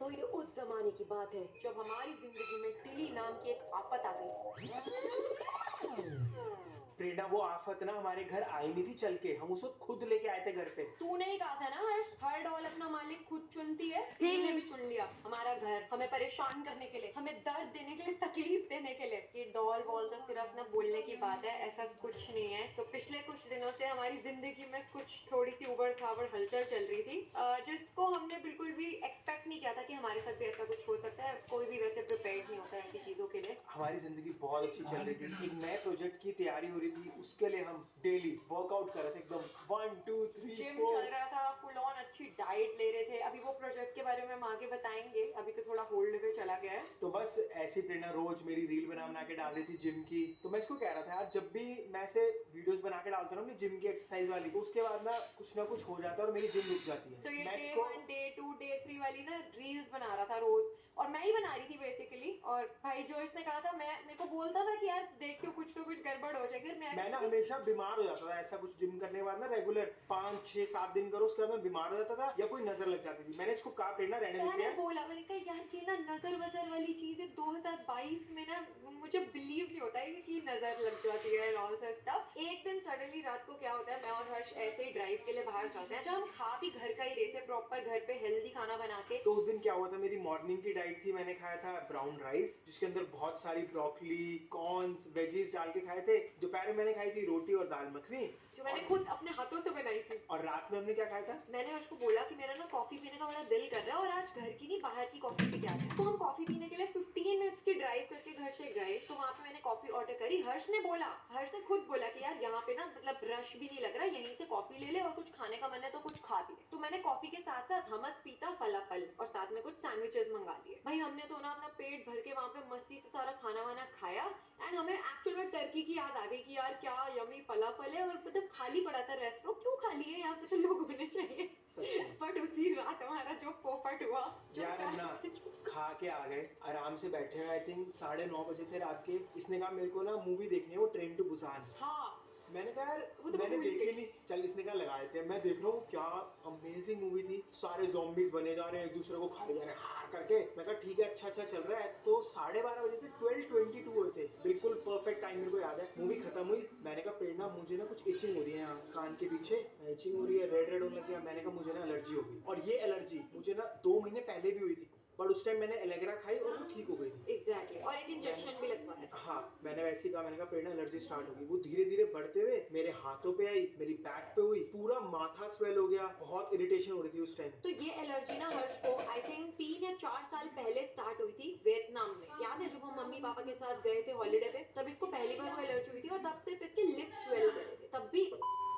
तो ये उस जमाने की बात है जब हमारी जिंदगी में टिली नाम की एक आफत आ गई। प्रेरणा, वो आफत ना हमारे घर आई नहीं थी चल के, हम उसको खुद लेके आए थे घर पे। तूने ही कहा था ना हर्ष, हर डॉल अपना मालिक खुद चुनती है। ने भी चुन लिया हमारा घर, हमें परेशान करने के लिए, हमें दर्द देने के लिए, तकलीफ देने के लिए। ये डॉल वॉल तो सिर्फ ना बोलने की बात है, ऐसा कुछ नहीं है। तो पिछले कुछ दिनों से हमारी जिंदगी में कुछ थोड़ी सी उबड़ खाबड़ हलचल चल रही थी, जिसको हमने बिल्कुल भी एक्सपेक्ट नहीं किया था कि हमारे साथ भी ऐसा कुछ हो सकता है। कोई भी वैसे प्रिपेयर्ड नहीं होता है ऐसी चीजों के लिए। हमारी जिंदगी बहुत अच्छी चल रही थी, एक नए प्रोजेक्ट की तैयारी हो रही थी, उसके लिए हम डेली वर्कआउट कर रहे थे एकदम 1 2 3 जिम 4। चल रहा था, फुल ऑन अच्छी डाइट ले रहे थे। अभी वो प्रोजेक्ट के बारे में हम आगे बताएंगे, अभी तो थोड़ा होल्ड पे चला गया है। तो बस ऐसी प्रेरणा रोज मेरी रील बना के डाल रही थी जिम की। तो मैं इसको कह रहा था यार, जब भी मैं ऐसे वीडियोस बना के डालता हूँ अपनी जिम की एक्सरसाइज वाली, तो उसके बाद ना कुछ हो जाता है और मेरी जिम रुक जाती है। तो ये मैं डे इसको 1 डे 2 डे 3 वाली ना रील्स बना रहा था रोज, और मैं ही बना रही थी बेसिकली। और भाई जो इसने कहा था, मैं मेरे को बोलता था कि यार देखियो कुछ तो कुछ गड़बड़ हो जाएगी। मैं ना हमेशा बीमार हो जाता था, ऐसा कुछ जिम करने के बाद ना रेगुलर 5 6 7 दिन करो, उसके बाद मैं बीमार हो जाता था या कोई नजर लग जाती थी। मैंने इसको कहा प्रेरणा रहने देते मैंने हैं। बोला, मैंने कहा यार ये ना नजर वजर वाली चीज है 2022 में ना, मुझे बिलीव नहीं होता है कि नजर लग जाती है ऑल सा स्टफ। एक दिन सडनली रात को क्या होता है, मैं और हर्ष ऐसे ही ड्राइव के लिए बाहर जाते हैं, जब हम खा भी घर का ही रहे थे, प्रॉपर घर पे हेल्दी खाना बना के। तो उस दिन क्या हुआ था, मेरी मॉर्निंग की डाइट थी, मैंने खाया था ब्राउन राइस जिसके अंदर बहुत सारी ब्रोकली कॉर्न्स वेजीज डाल के खाए थे। दोपहर में मैंने खाई थी रोटी और दाल मखनी, जो मैंने खुद अपने हाथों से बनाई थी। और रात में हमने क्या खाया था। मैंने हर्ष को बोला कि मेरा ना कॉफी पीने का बड़ा दिल कर रहा है और आज घर की नहीं बाहर की कॉफी पी के आते हैं। तो हम कॉफी पीने के लिए 15 मिनट्स की ड्राइव करके घर से गए, तो वहां पे मैंने कॉफी ऑर्डर करी। हर्ष ने खुद बोला कि यार यहाँ पे ना मतलब रश भी नहीं लग रहा, यहीं से कॉफी ले ले और कुछ खाने का मन है तो कुछ खा भी ले। तो मैंने कॉफी के साथ साथ हमस पीता फलाफल और साथ में कुछ सैंडविचेस मंगा लिए। भाई हमने तो ना अपना पेट भर के वहां पे मस्ती से सारा खाना वाना खाया, एंड हमें एक्चुअल में टर्की की याद आ गई कि यार क्या यमी फलाफल है। और मतलब खाली पड़ा था रेस्टोरेंट, क्यों खाली है, यहाँ पे तो लोग होने चाहिए। बट उसी रात हमारा जो पोपट हुआ, जो यार हम ना खा के आ गए, आराम से बैठे हुए, आई थिंक 9:30 बजे थे रात के। इसने कहा मेरे को ना मूवी देखनी है, वो ट्रेन टू बुसान। हाँ मैंने कहा यार वो तो मैंने भूल देखी गई। नहीं, चल इसने कहा लगा देते हैं। मैं देख रहा हूँ क्या अमेजिंग मूवी थी, सारे zombies बने जा रहे हैं, एक दूसरे को खाए जा रहे हैं हाँ करके। मैं कहा ठीक है, अच्छा चल रहा है। तो 12:30 बजे थे, 12:22 हुए थे, बिल्कुल परफेक्ट टाइम मेरे को याद है। मूवी खत्म हुई, मैंने कहा प्रेरणा मुझे ना कुछ इचिंग हो रही है यहाँ कान के पीछे, इचिंग हो रही है, रेड होने लग गया। मैंने कहा मुझे ना एलर्जी हो गई, और ये एलर्जी मुझे ना 2 महीने पहले भी हुई थी, बट उस टाइम मैंने एलेग्रा खाई और वो ठीक हो गई थी। एग्जैक्टली, और एक इंजेक्शन भी लगवाया। हाँ, मैंने वैसे ही कहा, मैंने कहा प्रेरणा एलर्जी स्टार्ट होगी। वो धीरे धीरे बढ़ते हुए मेरे हाथों पे आई, मेरी बैक पे हुई, पूरा माथा स्वेल हो गया, बहुत इरिटेशन हो रही थी उस टाइम। तो ये एलर्जी ना हर्ष को आई थिंक 3 या 4 साल पहले स्टार्ट हुई थी वियतनाम में। याद है जब हम मम्मी पापा के साथ गए थे हॉलीडे पे, तब इसको पहली बार वो एलर्जी हुई थी, और तब सिर्फ इसके लिप्स स्वेल कर रहे थे, तब भी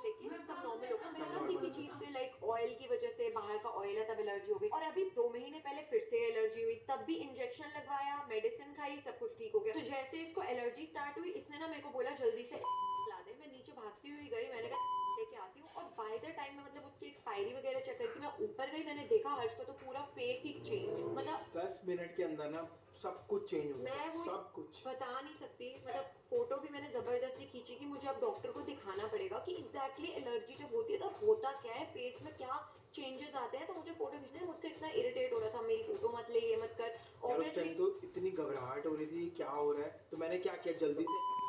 लेकिन सब नॉर्मल हो गया। मैंने किसी चीज से लाइक ऑयल की वजह से, बाहर का ऑयल है तब एलर्जी हो गई। और अभी 2 महीने पहले फिर से एलर्जी हुई, तब भी इंजेक्शन लगवाया, मेडिसिन खाई, सब कुछ ठीक हो गया। तो जैसे इसको एलर्जी स्टार्ट हुई, इसने ना मेरे को बोला जल्दी से ला दे। मैं नीचे भागती हुई गई, मैंने कहा लेके आती हूँ। और बाय द टाइम में मतलब उसकी एक्सपायरी वगैरह चेक करके मैं ऊपर गई, मैंने देखा हर्ष को तो पूरा फेस ही चेंज, मतलब 10 मिनट के अंदर ना सब कुछ चेंज हो गया, मैं वो सब कुछ बता नहीं सकती। मतलब फोटो भी मैंने जबरदस्ती खींची कि मुझे अब डॉक्टर को दिखाना पड़ेगा कि एग्जैक्टली एलर्जी जब होती है तो होता क्या है, फेस में क्या चेंजेस आते हैं। तो मुझे फोटो खींचना है, मुझसे इतना इरिटेट हो रहा था, मेरी फोटो मत ले, ये मत कर। यार उस टाइम तो इतनी घबराहट हो रही थी, क्या हो रहा है। तो मैंने क्या किया, जल्दी से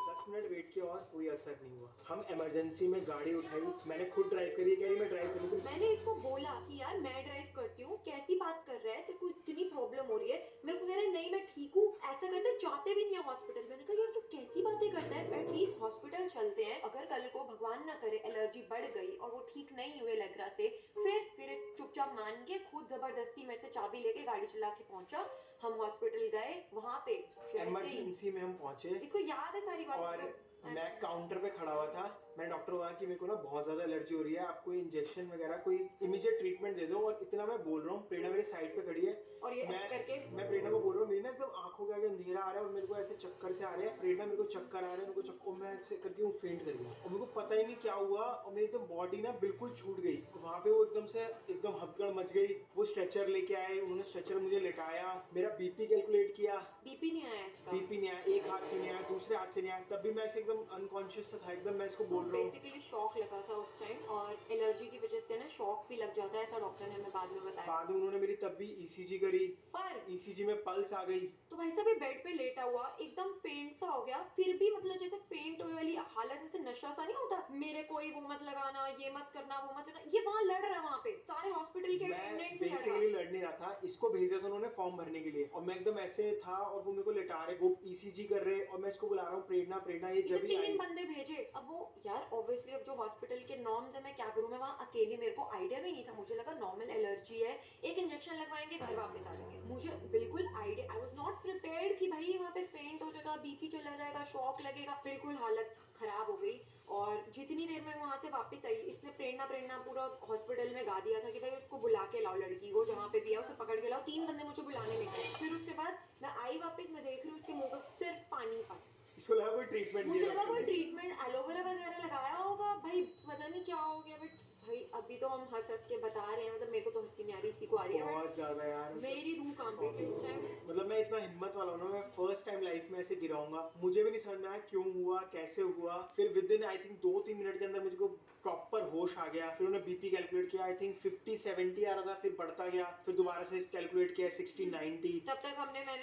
10 मिनट वेट किया और कोई असर नहीं हुआ। हम इमरजेंसी में गाड़ी उठाई, मैंने खुद ड्राइव करी, कह रही मैं ड्राइव करूँ। मैंने इसको बोला कि यार मैं ड्राइव करती हूँ, कैसी बात कर रहा है, तेरे को इतनी प्रॉब्लम हो रही है। मेरे को कह रहा है नहीं मैं ठीक हूँ, ऐसा करते जाते भी नहीं है हॉस्पिटल। मैंने कहा यार तू कैसी बातें करता है, एटलीस्ट हॉस्पिटल चलते हैं। अगर कल को भगवान ना करे एलर्जी बढ़ गई और वो ठीक नहीं हुए लेग्रा से, फिर चुपचाप मान के खुद जबरदस्ती मेरे से चाबी लेके गाड़ी चला के पहुंचा। हम हॉस्पिटल गए, वहां पे इमरजेंसी में हम पहुंचे, इसको याद है सारी बात। और मैं काउंटर पे खड़ा हुआ था। मैंने डॉक्टर को कहा कि मेरे को ना बहुत ज्यादा एलर्जी हो रही है, आप कोई इंजेक्शन वगैरह कोई इमीडिएट ट्रीटमेंट दे दो। और इतना मैं बोल रहा हूँ, प्रेरणा मेरे साइड पे खड़ी है, और ये मैं प्रेरणा को बोल रहा हूँ, मेरी ना एकदम आंखों के आगे अंधेरा आ रहा है और मेरे को ऐसे चक्कर से आ रहे हैं। प्रेरणा मेरे को चक्कर आ रहा है, मेरे को चक्कर, मैं ऐसे करके वो फेंट कर गया और मेरे को पता ही नहीं क्या हुआ, और मेरी एकदम बॉडी ना बिल्कुल छूट गई। वहां पे वो एकदम से एकदम हकड़ मच गई। वो स्ट्रेचर लेके आए, उन्होंने स्ट्रेचर मुझे लेटाया, मेरा बीपी कैलकुलेट किया। बीपी नहीं आया इसका, बीपी नहीं आया, एक हाथ से नहीं आया, दूसरे हाथ से नहीं आया, तब भी मैं ऐसे एकदम अनकॉन्शियस था एकदम। मैं इसको बोल रहा हूँ, बेसिकली शॉक लगा था उस टाइम, और एलर्जी की वजह से ना शॉक भी लग जाता है, ऐसा डॉक्टर ने हमें बाद में बताया। बाद में उन्होंने मेरी तब भी ईसीजी करी, पर ईसीजी में पल्स आ गई। तो भाई साहब बेड पे लेटा हुआ एकदम फेंट सा हो गया, फिर भी मतलब जैसे फेंट हुए वाली हालत में से नशा सा नहीं होता, मेरे कोई वो मत लगाना, ये मत करना, वो मत करना, ये वहां लड़ रहा है, वहां पे सारे हॉस्पिटल के मैं अटेंडेंट से लड़ रहा। बेसिकली लड़ नहीं रहा था, इसको भेजा था उन्होंने फॉर्म भरने के लिए और मैं एकदम ऐसे था और वो मेरे को लेटा रहे, वो ईसीजी कर रहे और मैं इसको बुला रहा हूँ प्रेरणा प्रेरणा, ये इसे जब ही आई। 3 बंदे भेजे। अब वो यार ऑब्वियसली अब जो हॉस्पिटल के नॉर्म्स है, मैं क्या करूं, मैं वहां अकेली, मेरे को आइडिया भी नहीं था, मुझे लगा नॉर्मल एलर्जी है, एक इंजेक्शन लगवाएंगे घर वापस आ जाएंगे, मुझे बिल्कुल idea, I was not prepared कि भाई वहां पे फेंट हो जाएगा, बीपी चला जाएगा, शॉक लगेगा, बिल्कुल हालत खराब हो गई। और जितनी देर में वहां से वापस आई, इसने प्रेरणा प्रेरणा पूरा हॉस्पिटल में गा दिया था कि भाई उसको बुला के लाओ, लड़की को जहाँ पे भी है उसे पकड़ के लाओ। 3 बंदे मुझे बुलाने लगे। फिर उसके बाद मैं आई वापस, मैं देख रही हूँ उसके मुंह पे सिर्फ पानी पानी। इसको लगा कोई ट्रीटमेंट मुझे दिया लगा कोई डॉक्टर ने। ट्रीटमेंट एलोवेरा वगैरह लगाया होगा, भाई पता नहीं क्या हो गया। बट भाई अभी तो हम हंस हंस के बता रहे हैं, मतलब मेरे को तो हंसी नहीं आ रही, इसी को आ रही है, बहुत ज्यादा यार, मेरी रूह कांप रही थी उस टाइम। मतलब मैं इतना हिम्मत वाला हूँ ना, मैं फर्स्ट टाइम लाइफ में ऐसे गिराऊंगा, मुझे भी नहीं समझ में आया क्यों हुआ, कैसे हुआ। फिर with in I think 2-3 minute के अंदर मुझे प्रॉपर होश आ गया। फिर उन्होंने बीपी कैलकुलेट किया, आई थिंक 50-70 आ रहा था, फिर बढ़ता गया, फिर दोबारा से कैलकुलेट किया 60-90। तब तक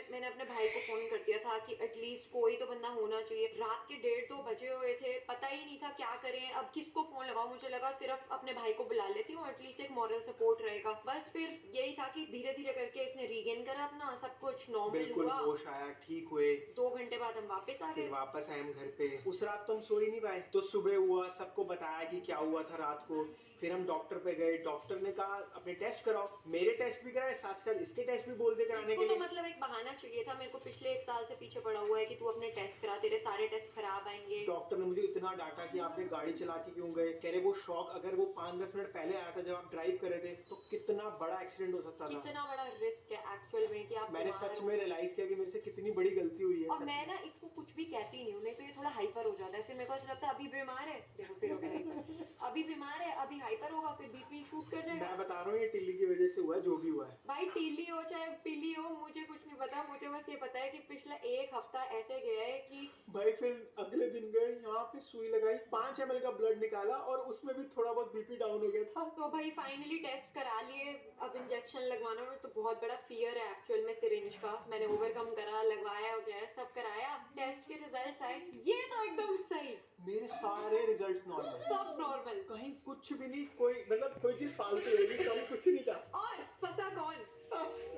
मैंने अपने भाई को फोन कर दिया था कि एटलीस्ट कोई तो बंदा होना चाहिए। रात के 1:30-2 बजे हुए थे, पता ही नहीं था क्या करें, अब किसको फोन लगाऊं। मुझे लगा सिर्फ अपने भाई को बुला लेती हूँ, एटलीस्ट एक मॉरल सपोर्ट रहेगा। बस फिर यही था कि धीरे धीरे करके इसने रीगेन करा अपना, सब कुछ नॉर्मल बिल्कुल हुआ। होश आया, ठीक हुए। 2 घंटे बाद हम वापस आ फिर गए। वापस आए हम घर पे। उस रात तो हम सो ही नहीं पाए, तो सुबह हुआ, सबको बताया कि क्या हुआ था रात को। फिर हम डॉक्टर पे गए, डॉक्टर ने कहा अपने टेस्ट कराओ, मेरे टेस्ट भी कराए, साथ साथ इसके टेस्ट भी बोल दे कराने इसको के तो लिए। मतलब एक बहाना चाहिए था, मेरे को पिछले 1 साल से पीछे पड़ा हुआ है कि तू अपने टेस्ट करा, तेरे सारे टेस्ट खराब आएंगे। डॉक्टर ने मुझे इतना डांटा कि आपने गाड़ी चला के क्यों गए, कह रहे वो शॉक अगर वो 5-10 मिनट पहले आया था जब आप ड्राइव कर रहे थे तो कितना बड़ा एक्सीडेंट हो सकता था। कितना बड़ा रिस्क है एक्चुअल में कि आप मैंने बीमार सच हो। में रियलाइज किया कि मेरे से कितनी बड़ी गलती हुई है। और मैं ना इसको कुछ भी कहती नहीं हूँ, नहीं तो ये थोड़ा हाइपर हो जाता है, फिर मेरे को ऐसा लगता है अभी बीमार है, देखो फिर हो गया हाइपर, अभी बीमार है, अभी हाइपर होगा, फिर बीपी शूट कर जाएगा। मैं बता रहा हूँ ये टिल्ली की वजह से हुआ है, जो भी हुआ है। भाई टीली हो चाहे पीली हो, मुझे कुछ नहीं पता, मुझे बस ये पता है कि पिछला 1 हफ्ता ऐसे गया है कि भाई फिर अगले दिन गए, यहाँ पे सुई लगाई, 5 ml का ब्लड निकाला और उसमें भी थोड़ा बहुत बीपी डाउन हो गया था। तो भाई फाइनली टेस्ट करा लिए। अब इंजेक्शन लगवाना में तो बहुत बड़ा फियर है एक्चुअल में सिरिंज का, मैंने ओवरकम करा, लगवाया वगैरह सब कराया। टेस्ट के रिजल्ट्स आए, ये तो एकदम सही, मेरे सारे रिजल्ट्स नॉर्मल, सब नॉर्मल, कहीं कुछ भी नहीं, कोई मतलब कोई चीज फालतू रहेगी, कम कुछ नहीं था। और फंसा कौन?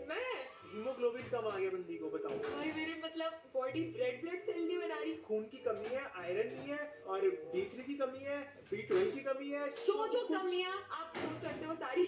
मैं। हीमोग्लोबिन कम आ गया बंदी को, बताओ। भाई मेरे मतलब बॉडी रेड ब्लड सेल नहीं बना रही, खून की कमी है, आयरन नहीं है, और D3 की कमी है, B12 की कमी है, जो जो कमियां आप सोच सकते हो सारी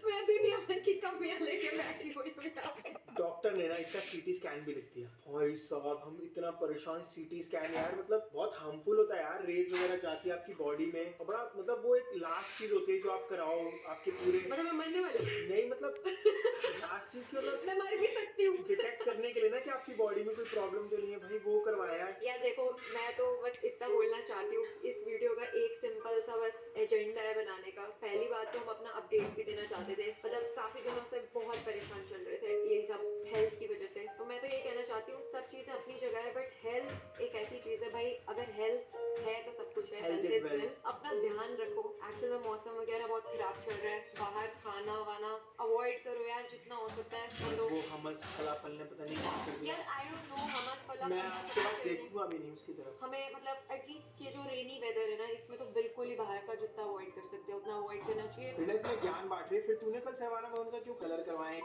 मैं दुनिया भर की कमियां लेके बैठी हुई हूँ यहाँ पे। डॉक्टर ने ना इसका सीटी स्कैन भी लिख दिया। भाई साहब हम इतना परेशान, सीटी स्कैन यार मतलब बहुत हार्मफुल होता है यार, रेज वगैरह जाती है आपकी बॉडी में, और बड़ा मतलब वो एक लास्ट चीज होती है जो आप कराओ आपके पूरे, मतलब मैं मरने वाली हूँ। नहीं मतलब लास्ट चीज मतलब मैं मर भी सकती हूँ। डिटेक्ट करने के लिए ना कि आपकी बॉडी में कोई प्रॉब्लम तो नहीं है, भाई वो करवाया है। यार देखो, मैं तो बस इतना बोलना चाहती हूँ, इस वीडियो का एक सिंपल सा बस एजेंडा है बनाने का। पहली बात तो हम अपना अपडेट भी देना चाहते थे, मतलब काफी दिनों से बहुत परेशान चल रहे थे ये सब हेल्थ की वजह से। तो मैं तो ये कहना चाहती हूँ सब चीजें अपनी जगह है, बट हेल्थ एक ऐसी चीज है भाई, अगर हेल्थ है तो सब कुछ है। Health health is is wealth। Wealth. अपना ध्यान रखो, एक्चुअल में मौसम वगैरह बहुत खराब चल रहा है, बाहर खाना वाना अवॉइड करो यार जितना हो सकता है। बस वो हमस फलाफल ने पता नहीं क्या कर दिया। यार आई डोंट नो, हमस फला मैं आज के बाद देखूंगा भी नहीं उसकी तरफ। हमें मतलब एटलीस्ट ये जो रेनी वेदर है ना, इसमें तो बिल्कुल ही बाहर का जितना अवॉइड कर सकते हो उतना अवॉइड करना चाहिए। फिर इतने ज्ञान बांट रही है, फिर तूने कल सहवाना में उनका क्यों कलर करवाए?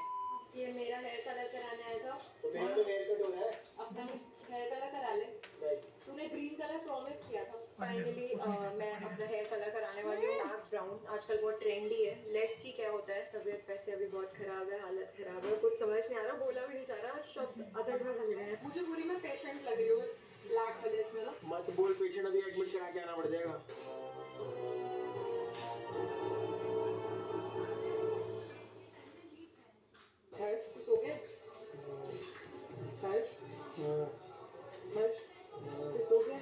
ये मेरा हेयर कलर कराने आया था, तो मेरा तो हेयर कट हो रहा है, अपना हेयर कलर करा ले। तूने ग्रीन कलर प्रॉमिस किया था। फाइनली मैं अपना हेयर कलर कराने वाली हूँ, डार्क ब्राउन, आजकल बहुत ट्रेंडी है। लेट्स सी क्या होता है। तबीयत वैसे अभी बहुत खराब है, हालत खराब है, कुछ समझ नहीं आ रहा, बोला भी नहीं जा रहा, शब्द अदल बदल गए हैं। मुझे पूरी मैं पेशेंट लग रही हूँ ब्लैक वाले इसमें ना। मत बोल, पेशेंट अभी एडमिट करा के आना पड़ जाएगा। हर्ष तू सो गया? हर्ष हर्ष तू सो गया?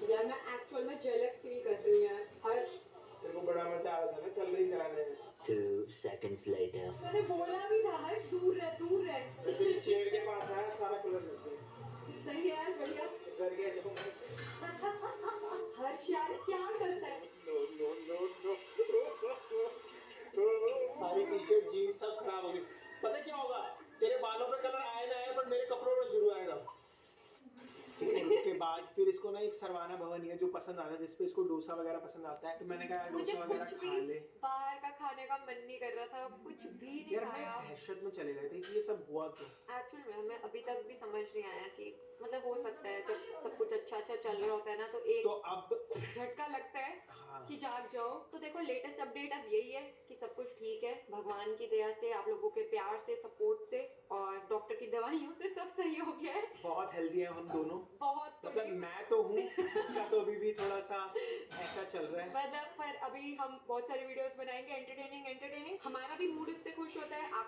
यार मैं एक्चुअल में जेलस फील कर रही हूँ यार। हर्ष तेरे को बड़ा मजा आ रहा था ना कल नहीं कराने में। 2 seconds later. मैंने बोला भी था हर्ष दूर रह दूर रह। मैं तेरी चेयर के पास आया, सारा कलर लग गया। सही है यार, बढ़िया। डर गया जब हर्ष यार क्या करता है? नो नो नो नो इसको ना एक सरवाना भवन ही है जो पसंद आता है, जिसपे इसको डोसा वगैरह पसंद आता है, तो मैंने कहा यार मुझे डोसा वगैरह कुछ खा भी ले। बाहर का खाने का मन नहीं कर रहा था, कुछ भी नहीं यार खाया। मैं दहशत में चले गए थे कि ये सब हुआ क्यों। एक्चुअल में हमें अभी तक भी समझ नहीं आया कि मतलब हो सकता है जब सब कुछ अच्छा अच्छा चल रहा होता है ना तो एक तो अब झटका लगता है हाँ कि जाग जाओ। तो देखो लेटेस्ट अपडेट अब यही है कि सब कुछ ठीक है, भगवान की दया से, आप लोगों के प्यार से, सपोर्ट से और डॉक्टर की दवाइयों से सब सही हो गया है। बहुत हेल्दी है हम दोनों, बहुत तो मतलब मैं तो हूँ, इसका तो अभी भी थोड़ा सा ऐसा चल रहा है। मतलब पर अभी हम बहुत सारी वीडियोस बनाएंगे एंटरटेनिंग। हमारा भी मूड इससे खुश होता है, आप